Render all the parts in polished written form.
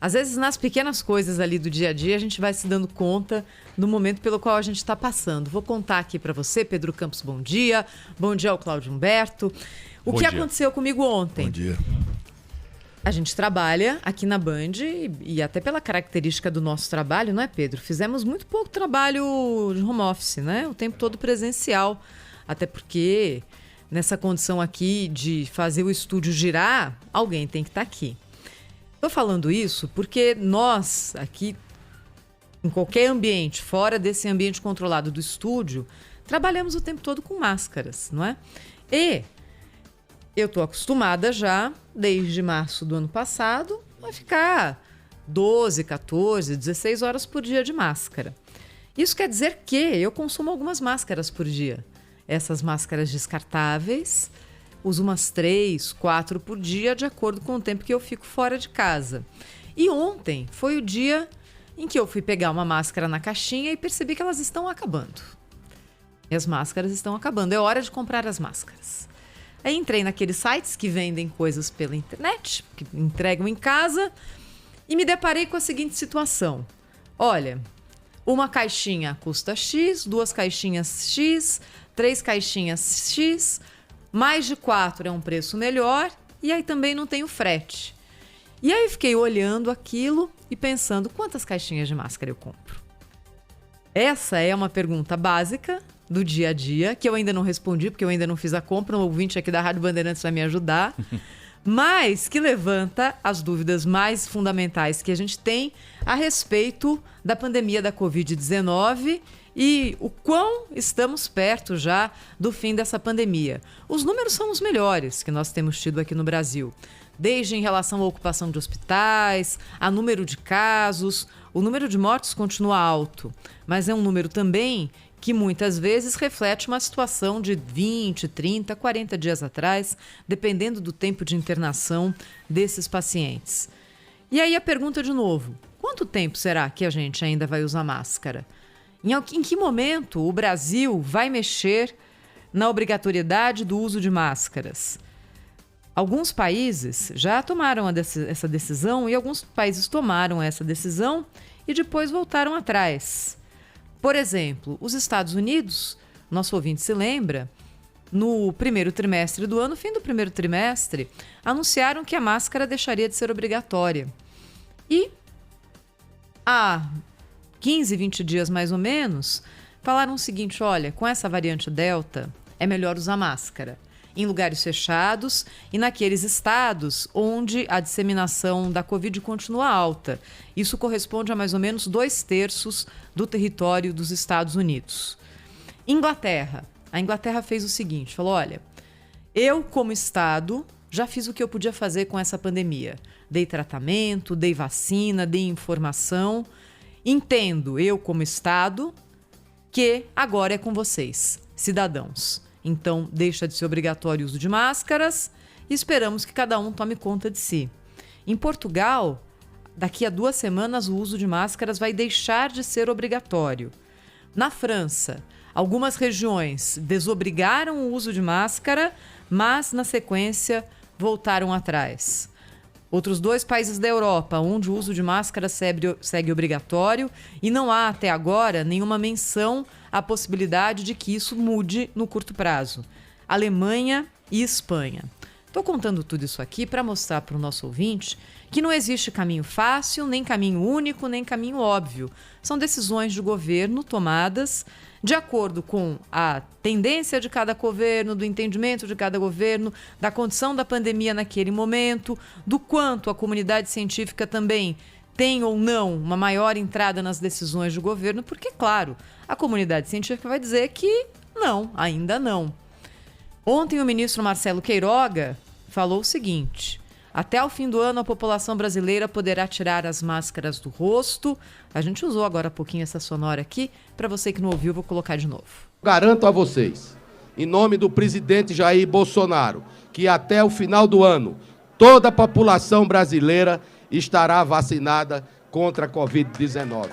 Às vezes, nas pequenas coisas ali do dia a dia, a gente vai se dando conta do momento pelo qual a gente está passando. Vou contar aqui para você, Pedro Campos, bom dia. Bom dia ao Cláudio Humberto. O que aconteceu comigo ontem? Bom dia. A gente trabalha aqui na Band e até pela característica do nosso trabalho, não é, Pedro? Fizemos muito pouco trabalho de home office, né? O tempo todo presencial. Até porque, nessa condição aqui de fazer o estúdio girar, alguém tem que estar aqui. Estou falando isso porque nós, aqui, em qualquer ambiente, fora desse ambiente controlado do estúdio, trabalhamos o tempo todo com máscaras, não é? E eu estou acostumada já, desde março do ano passado, a ficar 12, 14, 16 horas por dia de máscara. Isso quer dizer que eu consumo algumas máscaras por dia. Essas máscaras descartáveis, uso umas 3, 4 por dia, de acordo com o tempo que eu fico fora de casa. E ontem foi o dia em que eu fui pegar uma máscara na caixinha e percebi que elas estão acabando. E as máscaras estão acabando. É hora de comprar as máscaras. Aí entrei naqueles sites que vendem coisas pela internet, que entregam em casa, e me deparei com a seguinte situação. Olha, uma caixinha custa X, 2 caixinhas X, 3 caixinhas X, mais de 4 é um preço melhor, e aí também não tem o frete. E aí fiquei olhando aquilo e pensando, quantas caixinhas de máscara eu compro? Essa é uma pergunta básica do dia a dia, que eu ainda não respondi, porque eu ainda não fiz a compra. Um ouvinte aqui da Rádio Bandeirantes vai me ajudar, mas que levanta as dúvidas mais fundamentais que a gente tem a respeito da pandemia da Covid-19 e o quão estamos perto já do fim dessa pandemia. Os números são os melhores que nós temos tido aqui no Brasil, desde em relação à ocupação de hospitais, a número de casos. O número de mortes continua alto, mas é um número também que muitas vezes reflete uma situação de 20, 30, 40 dias atrás, dependendo do tempo de internação desses pacientes. E aí a pergunta de novo, quanto tempo será que a gente ainda vai usar máscara? Em que momento o Brasil vai mexer na obrigatoriedade do uso de máscaras? Alguns países já tomaram essa decisão e alguns países tomaram essa decisão e depois voltaram atrás. Por exemplo, os Estados Unidos, nosso ouvinte se lembra, no primeiro trimestre do ano, fim do primeiro trimestre, anunciaram que a máscara deixaria de ser obrigatória. E há 15, 20 dias mais ou menos, falaram o seguinte, olha, com essa variante Delta é melhor usar máscara em lugares fechados e naqueles estados onde a disseminação da Covid continua alta. Isso corresponde a mais ou menos 2/3 do território dos Estados Unidos. Inglaterra. A Inglaterra fez o seguinte, falou, olha, eu como estado já fiz o que eu podia fazer com essa pandemia. Dei tratamento, dei vacina, dei informação. Entendo, eu como estado, que agora é com vocês, cidadãos. Então, deixa de ser obrigatório o uso de máscaras e esperamos que cada um tome conta de si. Em Portugal, daqui a 2 semanas, o uso de máscaras vai deixar de ser obrigatório. Na França, algumas regiões desobrigaram o uso de máscara, mas, na sequência, voltaram atrás. Outros 2 países da Europa, onde o uso de máscara segue obrigatório e não há, até agora, nenhuma menção à possibilidade de que isso mude no curto prazo. Alemanha e Espanha. Estou contando tudo isso aqui para mostrar para o nosso ouvinte que não existe caminho fácil, nem caminho único, nem caminho óbvio. São decisões de governo tomadas de acordo com a tendência de cada governo, do entendimento de cada governo, da condição da pandemia naquele momento, do quanto a comunidade científica também tem ou não uma maior entrada nas decisões do governo, porque, claro, a comunidade científica vai dizer que não, ainda não. Ontem o ministro Marcelo Queiroga falou o seguinte, até o fim do ano a população brasileira poderá tirar as máscaras do rosto. A gente usou agora há pouquinho essa sonora aqui, para você que não ouviu, vou colocar de novo. Garanto a vocês, em nome do presidente Jair Bolsonaro, que até o final do ano toda a população brasileira estará vacinada contra a Covid-19.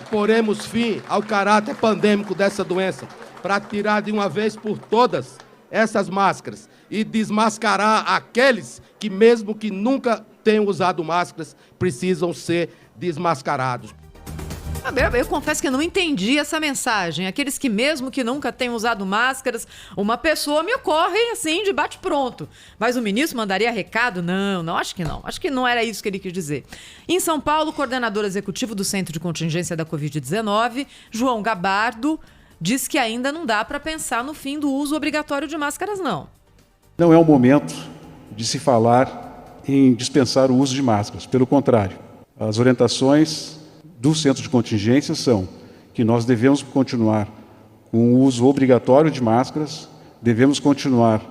Poremos fim ao caráter pandêmico dessa doença, para tirar de uma vez por todas essas máscaras e desmascarar aqueles que, mesmo que nunca tenham usado máscaras precisam ser desmascarados. Eu confesso que eu não entendi essa mensagem. Aqueles que mesmo que nunca tenham usado máscaras, uma pessoa me ocorre assim, de bate-pronto. Mas o ministro mandaria recado? Não, acho que não. Acho que não era isso que ele quis dizer. Em São Paulo, o coordenador executivo do Centro de Contingência da Covid-19, João Gabardo, diz que ainda não dá para pensar no fim do uso obrigatório de máscaras, não. Não é o momento de se falar em dispensar o uso de máscaras. Pelo contrário, as orientações do Centro de Contingência são que nós devemos continuar com o uso obrigatório de máscaras, devemos continuar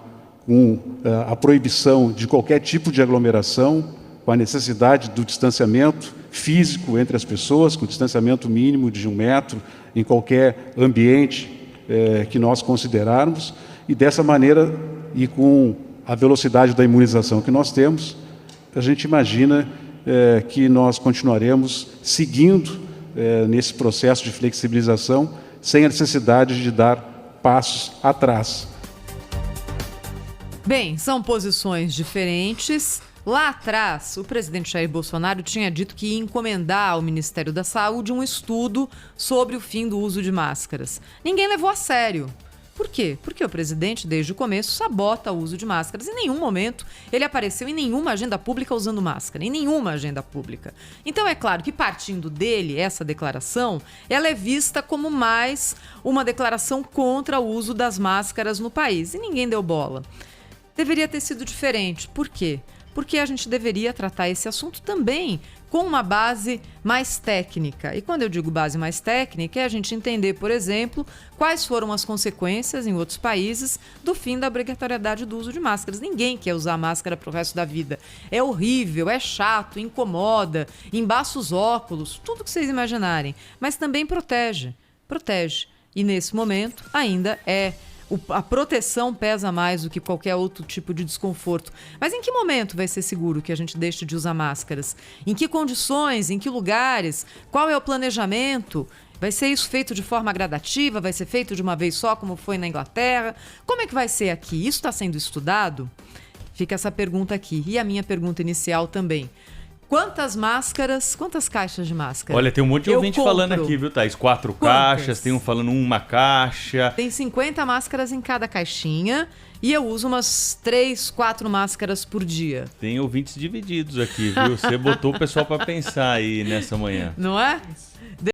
com a proibição de qualquer tipo de aglomeração, com a necessidade do distanciamento físico entre as pessoas, com o distanciamento mínimo de 1 metro em qualquer ambiente que nós considerarmos, e dessa maneira, e com a velocidade da imunização que nós temos, a gente imagina que nós continuaremos seguindo nesse processo de flexibilização sem a necessidade de dar passos atrás. Bem, são posições diferentes. Lá atrás, o presidente Jair Bolsonaro tinha dito que ia encomendar ao Ministério da Saúde um estudo sobre o fim do uso de máscaras. Ninguém levou a sério. Por quê? Porque o presidente, desde o começo, sabota o uso de máscaras. Em nenhum momento ele apareceu em nenhuma agenda pública usando máscara, em nenhuma agenda pública. Então é claro que, partindo dele, essa declaração, ela é vista como mais uma declaração contra o uso das máscaras no país. E ninguém deu bola. Deveria ter sido diferente. Por quê? Porque a gente deveria tratar esse assunto também com uma base mais técnica. E quando eu digo base mais técnica, é a gente entender, por exemplo, quais foram as consequências em outros países do fim da obrigatoriedade do uso de máscaras. Ninguém quer usar máscara para o resto da vida. É horrível, é chato, incomoda, embaça os óculos, tudo que vocês imaginarem. Mas também protege. E nesse momento ainda a proteção pesa mais do que qualquer outro tipo de desconforto. Mas em que momento vai ser seguro que a gente deixe de usar máscaras? Em que condições? Em que lugares? Qual é o planejamento? Vai ser isso feito de forma gradativa? Vai ser feito de uma vez só, como foi na Inglaterra? Como é que vai ser aqui? Isso está sendo estudado? Fica essa pergunta aqui. E a minha pergunta inicial também. Quantas máscaras, quantas caixas de máscara? Olha, tem um monte de ouvinte falando aqui, viu, Thaís? 4 caixas, tem um falando 1 caixa. Tem 50 máscaras em cada caixinha e eu uso umas 3, 4 máscaras por dia. Tem ouvintes divididos aqui, viu? Você botou o pessoal para pensar aí nessa manhã. Não é?